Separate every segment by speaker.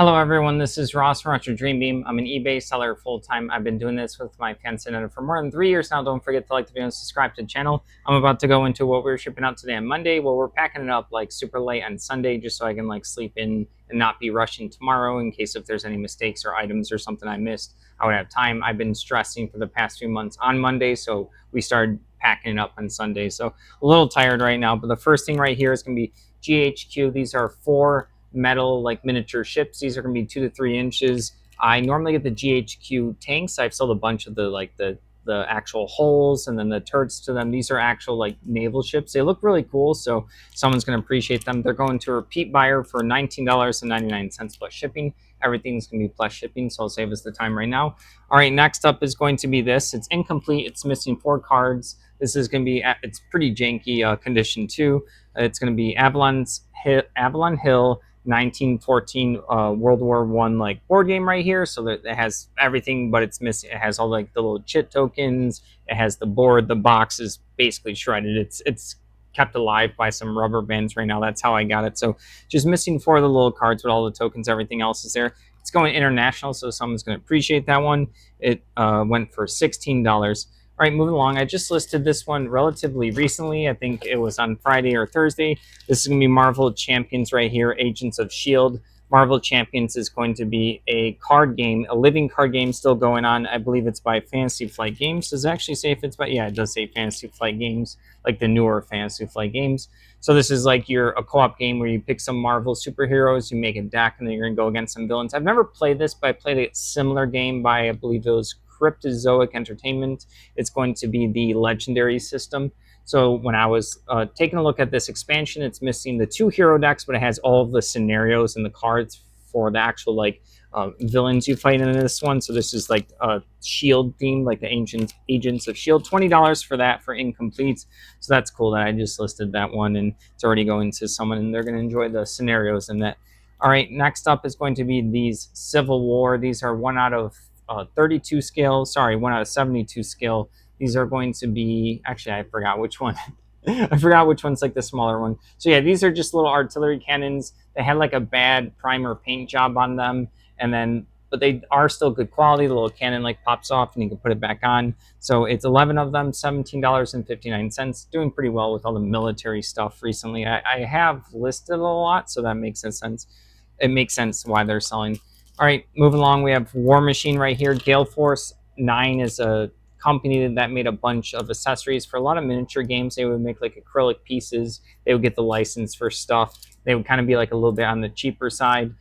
Speaker 1: Hello everyone, this is Ross from Retro Dream Beam. I'm an eBay seller full-time. I've been doing this with my fiance Netta for more than 3 years now. Don't forget to like the video and subscribe to the channel. I'm about to go into what we're shipping out today on Monday. Well, we're packing it up like super late on Sunday just so I can like sleep in and not be rushing tomorrow in case if there's any mistakes or items or something I missed, I would have time. I've been stressing for the past few months on Monday, so we started packing it up on Sunday. So a little tired right now, but the first thing right here is going to be GHQ. These are 4 metal like miniature ships. These are going to be 2 to 3 inches. I normally get the GHQ tanks. I've sold a bunch of the actual hulls and then the turrets to them. These are actual like naval ships. They look really cool, so someone's going to appreciate them. They're going to a repeat buyer for $19.99 plus shipping. Everything's going to be plus shipping, so I'll save us the time right now. All right, next up is going to be this. It's incomplete. It's missing 4 cards. This is going to be, it's pretty janky condition too. It's going to be Avalon Hill 1914 World War One like board game right here. So that it has everything, but it's missing. It has all like the little chit tokens. It has the board. The box is basically shredded. It's kept alive by some rubber bands right now. That's how I got it. So just missing 4 of the little cards with all the tokens. Everything else is there. It's going international, so someone's going to appreciate that one. It went for $16. All right, moving along. I just listed this one relatively recently. I think it was on Friday or Thursday. This is going to be Marvel Champions right here, Agents of S.H.I.E.L.D. Marvel Champions is going to be a card game, a living card game still going on. I believe it's by Fantasy Flight Games. Does it actually say if it's by? Yeah, it does say Fantasy Flight Games, like the newer Fantasy Flight Games. So this is like a co-op game where you pick some Marvel superheroes, you make a deck, and then you're going to go against some villains. I've never played this, but I played a similar game by, I believe it was Cryptozoic Entertainment. It's going to be the legendary system. So when I was taking a look at this expansion, it's missing the 2 hero decks, but it has all of the scenarios and the cards for the actual like villains you fight in this one. So this is like a Shield theme, like the Agents of Shield. $20 for that for incomplete. So that's cool that I just listed that one, and it's already going to someone, and they're going to enjoy the scenarios in that. All right, next up is going to be these Civil War. These are 1 out of 32 scale. Sorry, 1 out of 72 scale. These are going to be, actually, I forgot which one. I forgot which one's like the smaller one. So yeah, these are just little artillery cannons. They had like a bad primer paint job on them, and then but they are still good quality. The little cannon like pops off and you can put it back on. So it's 11 of them, $17.59. Doing pretty well with all the military stuff recently. I have listed a lot, so that makes sense. It makes sense why they're selling. All right, moving along, we have War Machine right here. Gale Force 9 is a company that made a bunch of accessories for a lot of miniature games. They would make like acrylic pieces. They would get the license for stuff. They would kind of be like a little bit on the cheaper side.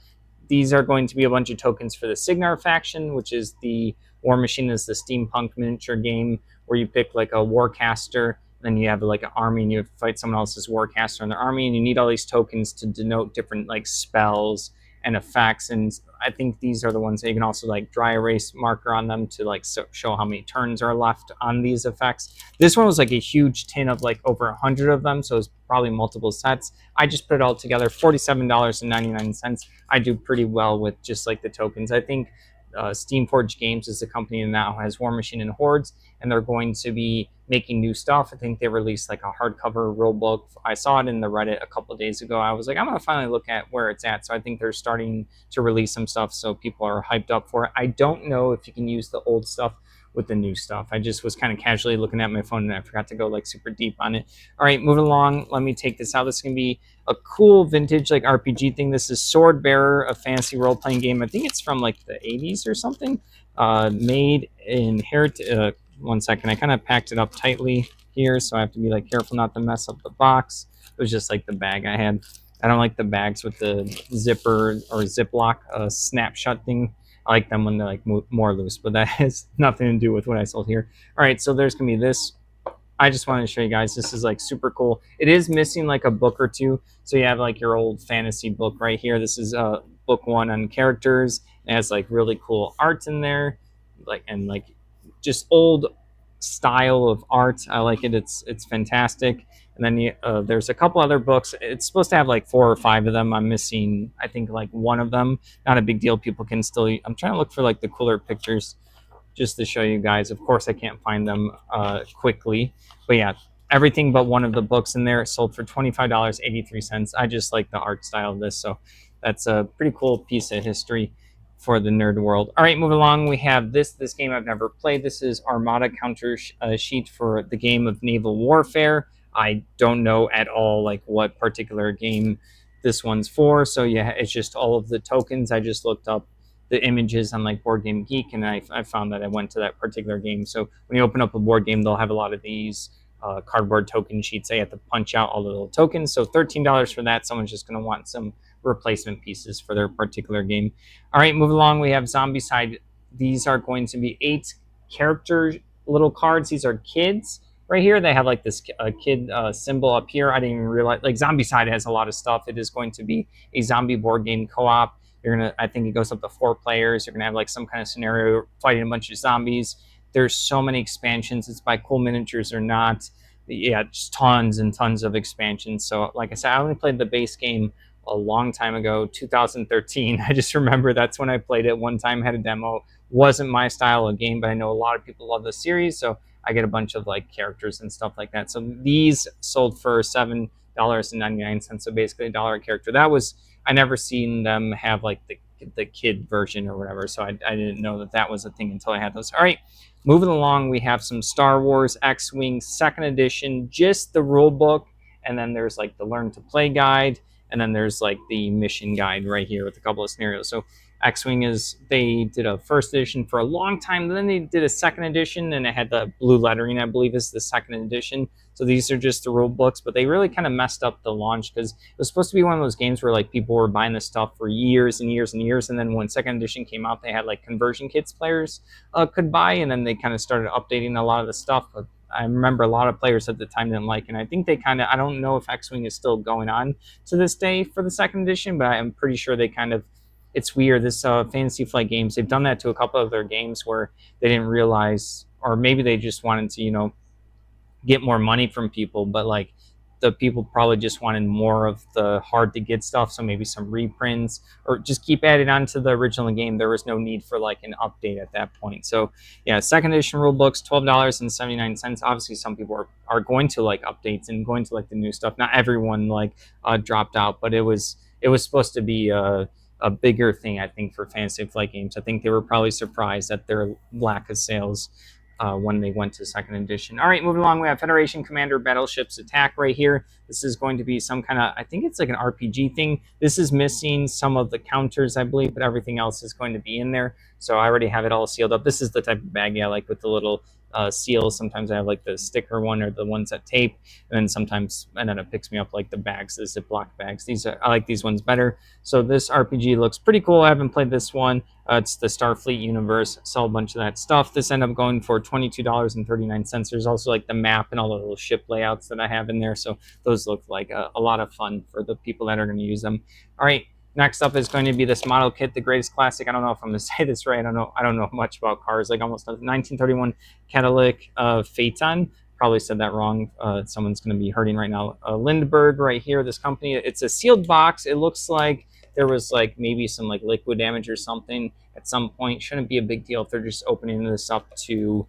Speaker 1: These are going to be a bunch of tokens for the Cygnar faction, which is the War Machine is the steampunk miniature game where you pick like a warcaster, then you have like an army and you fight someone else's warcaster in their army, and you need all these tokens to denote different like spells and effects. And I think these are the ones that you can also like dry erase marker on them to like show how many turns are left on these effects. This one was like a huge tin of like over 100 of them, so it's probably multiple sets. I just put it all together, $47.99. I do pretty well with just like the tokens. I think Steamforged Games is the company that now has War Machine and Hordes, and they're going to be making new stuff. I think they released like a hardcover rule book. I saw it in the Reddit a couple of days ago. I was like, I'm gonna finally look at where it's at. So I think they're starting to release some stuff, so people are hyped up for it. I don't know if you can use the old stuff with the new stuff. I just was kind of casually looking at my phone and I forgot to go like super deep on it. All right, moving along. Let me take this out. This is gonna be a cool vintage like RPG thing. This is Sword Bearer, a fantasy role-playing game. I think it's from like the 80s or something. Made in one second. I kind of packed it up tightly here, so I have to be like careful not to mess up the box. It was just like the bag I had. I don't like the bags with the zipper or Ziploc snapshot thing. I like them when they're like more loose, but that has nothing to do with what I sold here. All right, so there's gonna be this. I just wanted to show you guys. This is like super cool. It is missing like a book or two, so you have like your old fantasy book right here. This is book 1 on characters. It has like really cool art in there, like and like just old style of art. I like it. It's fantastic. And then there's a couple other books. It's supposed to have like 4 or 5 of them. I'm missing, I think, like 1 of them. Not a big deal. People can still. I'm trying to look for like the cooler pictures, just to show you guys. Of course, I can't find them quickly, but yeah, everything but 1 of the books in there sold for $25.83. I just like the art style of this, so that's a pretty cool piece of history for the nerd world. All right, moving along, we have this game I've never played. This is Armada counter sheet for the game of naval warfare. I don't know at all like what particular game this one's for. So yeah, it's just all of the tokens. I just looked up the images on like Board Game Geek, and I found that I went to that particular game. So when you open up a board game, they'll have a lot of these cardboard token sheets. They have to punch out all the little tokens. So $13 for that. Someone's just going to want some replacement pieces for their particular game. All right, move along. We have Zombicide. These are going to be 8 character little cards. These are kids right here. They have like this kid symbol up here. I didn't even realize, like, Zombicide has a lot of stuff. It is going to be a zombie board game co-op. You're gonna, I think it goes up to 4 players. You're gonna have like some kind of scenario fighting a bunch of zombies. There's so many expansions. It's by Cool Miniatures or not. Yeah, just tons and tons of expansions. So like I said, I only played the base game a long time ago, 2013. I just remember that's when I played it one time, had a demo. Wasn't my style of game, but I know a lot of people love the series, so I get a bunch of like characters and stuff like that. So these sold for $7.99, so basically $1 a character. That was, I never seen them have like the kid version or whatever, so I didn't know that that was a thing until I had those. All right, moving along, we have some Star Wars X-Wing 2nd edition, just the rule book, and then there's like the learn to play guide, and then there's like the mission guide right here with a couple of scenarios. So X-Wing is, they did a 1st edition for a long time, then they did a 2nd edition, and it had the blue lettering, I believe is the 2nd edition. So these are just the rule books, but they really kind of messed up the launch because it was supposed to be one of those games where like people were buying this stuff for years and years and years, and then when 2nd edition came out, they had like conversion kits players could buy, and then they kind of started updating a lot of the stuff. But I remember a lot of players at the time didn't like it. And I think they kind of, I don't know if X-Wing is still going on to this day for the 2nd edition, but I'm pretty sure they kind of, it's weird. This Fantasy Flight Games, they've done that to a couple of their games where they didn't realize, or maybe they just wanted to, you know, get more money from people, but like the people probably just wanted more of the hard to get stuff, so maybe some reprints or just keep adding on to the original game. There was no need for like an update at that point. So yeah, 2nd edition rule books, $12.79. Obviously some people are going to like updates and going to like the new stuff. Not everyone like dropped out, but it was supposed to be a bigger thing, I think, for Fantasy Flight Games. I think they were probably surprised at their lack of sales when they went to 2nd edition. All right, moving along, we have Federation Commander Battleships Attack right here. This is going to be some kind of, I think it's like an RPG thing. This is missing some of the counters, I believe, but everything else is going to be in there. So I already have it all sealed up. This is the type of baggie I like with the little seals. Sometimes I have like the sticker one or the ones that tape, and then sometimes, and then it picks me up like the bags, the Ziploc bags. These are, I like these ones better. So this RPG looks pretty cool. I haven't played this one. It's the Starfleet universe. Sell a bunch of that stuff. This ended up going for $22.39. There's also like the map and all the little ship layouts that I have in there. So those look like a lot of fun for the people that are going to use them. All right. Next up is going to be this model kit, the greatest classic. I don't know if I'm going to say this right. I don't know much about cars. Like almost 1931 Cadillac Phaeton. Probably said that wrong. Someone's going to be hurting right now. Lindbergh right here. This company. It's a sealed box. It looks like there was like maybe some like liquid damage or something at some point. Shouldn't be a big deal if they're just opening this up to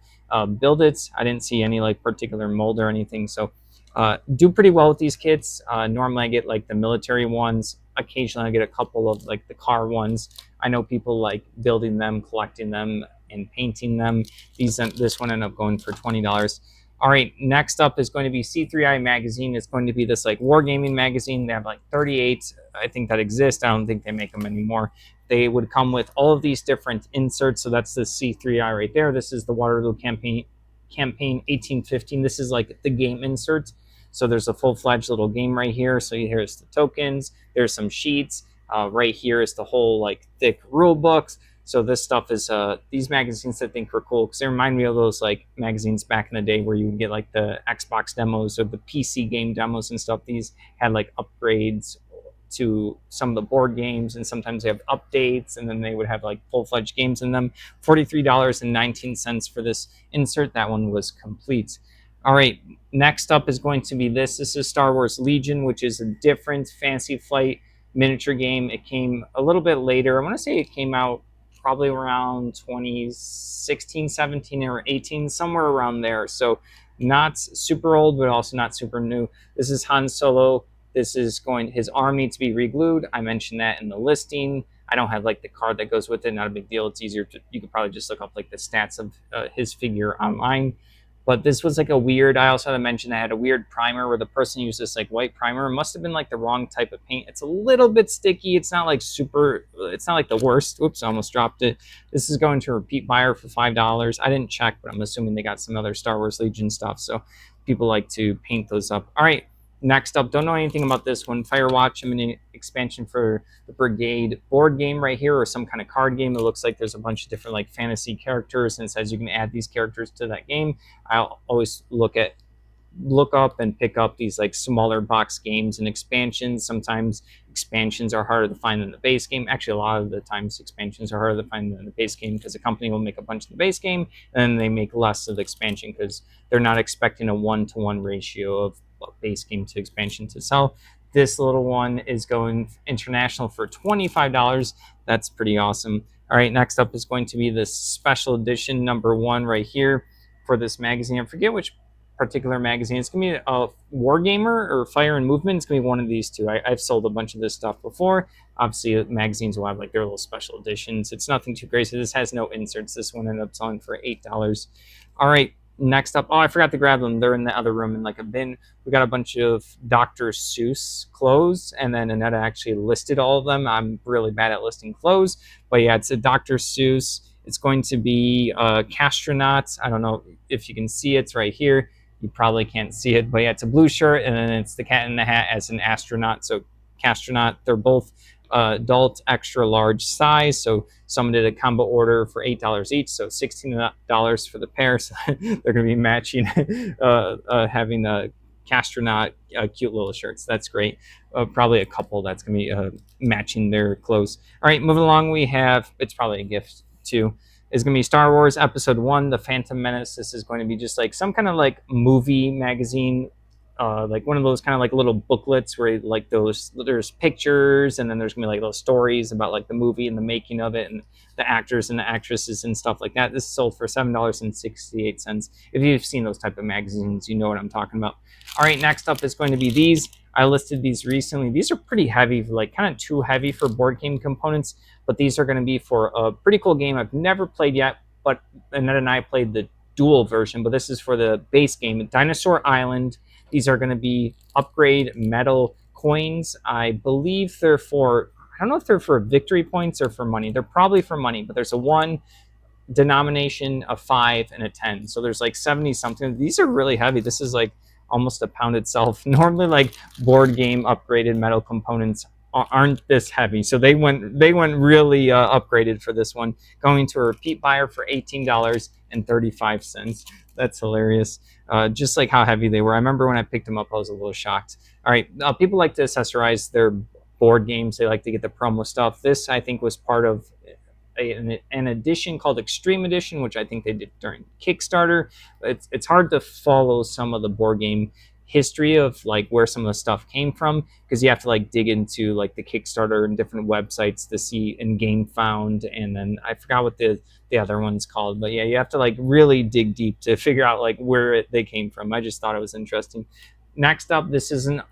Speaker 1: build it. I didn't see any like particular mold or anything. So do pretty well with these kits. Normally I get like the military ones. Occasionally I get a couple of like the car ones. I know people like building them, collecting them, and painting them. This one ended up going for $20. All right, next up is going to be C3I Magazine. It's going to be this like wargaming magazine. They have like 38, I think, that exist. I don't think they make them anymore. They would come with all of these different inserts. So that's the C3I right there. This is the Waterloo campaign 1815. This is like the game insert. So there's a full-fledged little game right here. So here's the tokens. There's some sheets. Right here is the whole like thick rule books. So this stuff is these magazines I think are cool because they remind me of those like magazines back in the day where you would get like the Xbox demos or the PC game demos and stuff. These had like upgrades to some of the board games, and sometimes they have updates, and then they would have like full-fledged games in them. $43.19 for this insert. That one was complete. All right, next up is going to be this. This is Star Wars Legion, which is a different Fantasy Flight miniature game. It came a little bit later. I want to say it came out probably around 2016, 17, or 18, somewhere around there. So not super old, but also not super new. This is Han Solo This is his arm needs to be re-glued. I mentioned that in the listing. I don't have like the card that goes with it. Not a big deal. It's easier to, you could probably just look up like the stats of his figure online. But this was like a weird, I also had to mention I had a weird primer where the person used this like white primer. It must have been like the wrong type of paint. It's a little bit sticky. It's not like super, it's not like the worst. Oops, I almost dropped it. This is going to a repeat buyer for $5. I didn't check, but I'm assuming they got some other Star Wars Legion stuff. So people like to paint those up. All right, next up, don't know anything about this one. Firewatch, I'm in an expansion for the Brigade board game right here, or some kind of card game. It looks like there's a bunch of different like fantasy characters, and it says you can add these characters to that game. I'll always look up and pick up these like smaller box games and expansions. Sometimes expansions are harder to find than the base game. Actually, a lot of the times expansions are harder to find than the base game because a company will make a bunch of the base game and then they make less of the expansion because they're not expecting a 1-to-1 ratio of base game to expansion to sell. This little one is going international for $25. That's pretty awesome. All right, next up is going to be this special edition #1 right here for this magazine. I forget which particular magazine. It's going to be a Wargamer or Fire and Movement. It's going to be one of these two. I've sold a bunch of this stuff before. Obviously, magazines will have like their little special editions. It's nothing too crazy. This has no inserts. This one ended up selling for $8. All right, next up. Oh, I forgot to grab them. They're in the other room in like a bin. We got a bunch of Dr. Seuss clothes, and then Annetta actually listed all of them. I'm really bad at listing clothes, but yeah, it's a Dr. Seuss. It's going to be Castronauts. I don't know if you can see it. It's right here. You probably can't see it, but yeah, it's a blue shirt, and then it's the Cat in the Hat as an astronaut. So Castronaut, they're both adult, extra large size. So someone did a combo order for $8 each, so $16 for the pair. So they're going to be matching, having a Castronaut cute little shirts. That's great. Probably a couple that's going to be matching their clothes. All right, moving along, we have, it's probably a gift too, is going to be Star Wars Episode 1, The Phantom Menace. This is going to be just like some kind of like movie magazine, like one of those kind of like little booklets where like there's pictures, and then there's going to be like those stories about like the movie and the making of it and the actors and the actresses and stuff like that. This is sold for $7.68. If you've seen those type of magazines, you know what I'm talking about. All right, next up is going to be these. I listed these recently. These are pretty heavy, like kind of too heavy for board game components, but these are going to be for a pretty cool game I've never played yet, but Annette and I played the dual version, but this is for the base game, Dinosaur Island. These are going to be upgrade metal coins. I believe they're for, I don't know if they're for victory points or for money. They're probably for money, but there's a 1 denomination, a 5, and a 10. So there's like 70 something. These are really heavy. This is like almost a pound itself. Normally like board game upgraded metal components aren't this heavy, so they went really upgraded for this one, going to a repeat buyer for $18.35. That's hilarious. Just like how heavy they were. I remember when I picked them up, I was a little shocked. All right, people like to accessorize their board games. They like to get the promo stuff. This, I think, was part of an edition called Extreme Edition, which I think they did during Kickstarter. It's hard to follow some of the board game history of like where some of the stuff came from, because you have to like dig into like the Kickstarter and different websites to see in Game Found, and then I forgot what the other one's called, but yeah, you have to like really dig deep to figure out like where they came from. I just thought it was interesting. Next up, this is an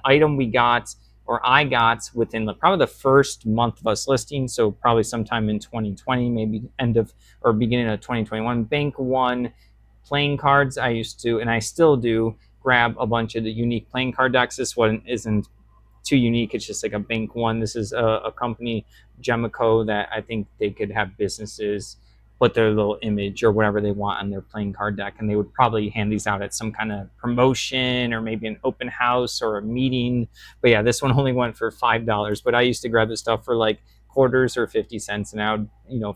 Speaker 1: item we got, or I got, within probably the first month of us listing, so probably sometime in 2020, maybe end of or beginning of 2021. Bank One playing cards. I used to, and I still do, grab a bunch of the unique playing card decks. This one isn't too unique. It's just like a Bank One. This is a company, Gemico, that I think they could have businesses put their little image or whatever they want on their playing card deck, and they would probably hand these out at some kind of promotion or maybe an open house or a meeting. But yeah, this one only went for $5, but I used to grab this stuff for like quarters or 50 cents, and I would,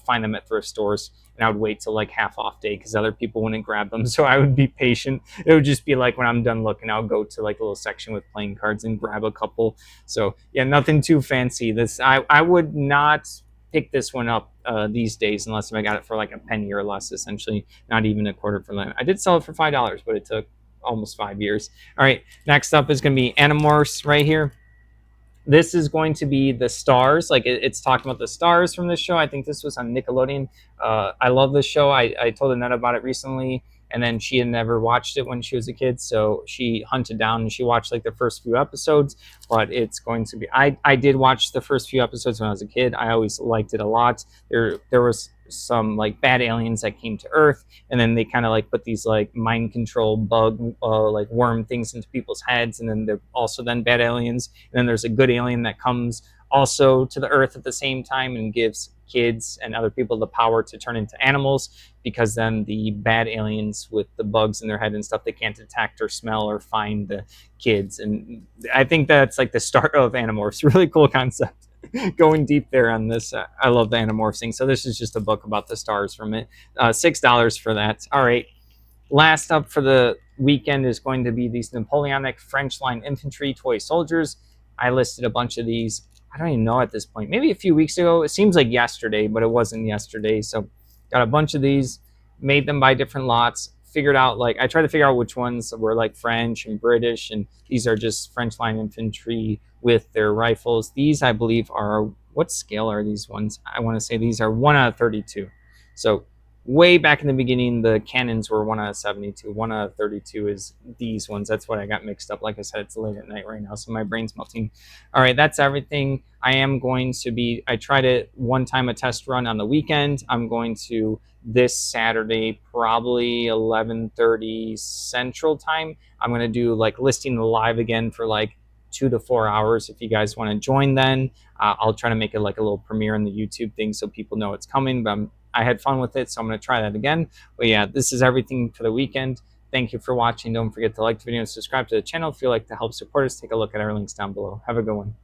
Speaker 1: find them at thrift stores, and I would wait till like half off day because other people wouldn't grab them. So I would be patient. It would just be like when I'm done looking, I'll go to like a little section with playing cards and grab a couple. So yeah, nothing too fancy. This I would not pick this one up these days unless I got it for like a penny or less, essentially, not even a quarter for that. I did sell it for $5, but it took almost 5 years. All right, next up is going to be Animorphs right here. This is going to be the stars. Like it's talking about the stars from this show. I think this was on Nickelodeon. I love this show. I told Annette about it recently. and then she had never watched it when she was a kid, so she hunted down and she watched like the first few episodes. But it's going to be, I did watch the first few episodes when I was a kid. I always liked it a lot. There was some like bad aliens that came to Earth, and then they kind of like put these like mind control bug like worm things into people's heads, and then they're also then bad aliens, and then there's a good alien that comes also to the Earth at the same time and gives kids and other people the power to turn into animals, because then the bad aliens with the bugs in their head and stuff, they can't detect or smell or find the kids. And I think that's like the start of Animorphs. Really cool concept. Going deep there on this. I love the Animorphs thing. So this is just a book about the stars from it. $6 for that. All right. Last up for the weekend is going to be these Napoleonic French line infantry toy soldiers. I listed a bunch of these. I don't even know at this point. Maybe a few weeks ago. It seems like yesterday, but it wasn't yesterday. So got a bunch of these, made them by different lots, figured out, like, I tried to figure out which ones were like French and British, and these are just French line infantry with their rifles. These, I believe, are, what scale are these ones? I want to say these are 1 out of 32. So way back in the beginning, the cannons were 1 out of 72. 1 out of 32 is these ones. That's what I got mixed up. Like I said, it's late at night right now, so my brain's melting. All right, that's everything. I am going to be, I tried it one time, a test run on the weekend. I'm going to this Saturday, probably 11:30 Central Time. I'm going to do like listing the live again for like 2 to 4 hours. If you guys want to join, then I'll try to make it like a little premiere in the YouTube thing so people know it's coming. But I had fun with it, so I'm going to try that again. But yeah, this is everything for the weekend. Thank you for watching. Don't forget to like the video and subscribe to the channel if you like to help support us. Take a look at our links down below. Have a good one.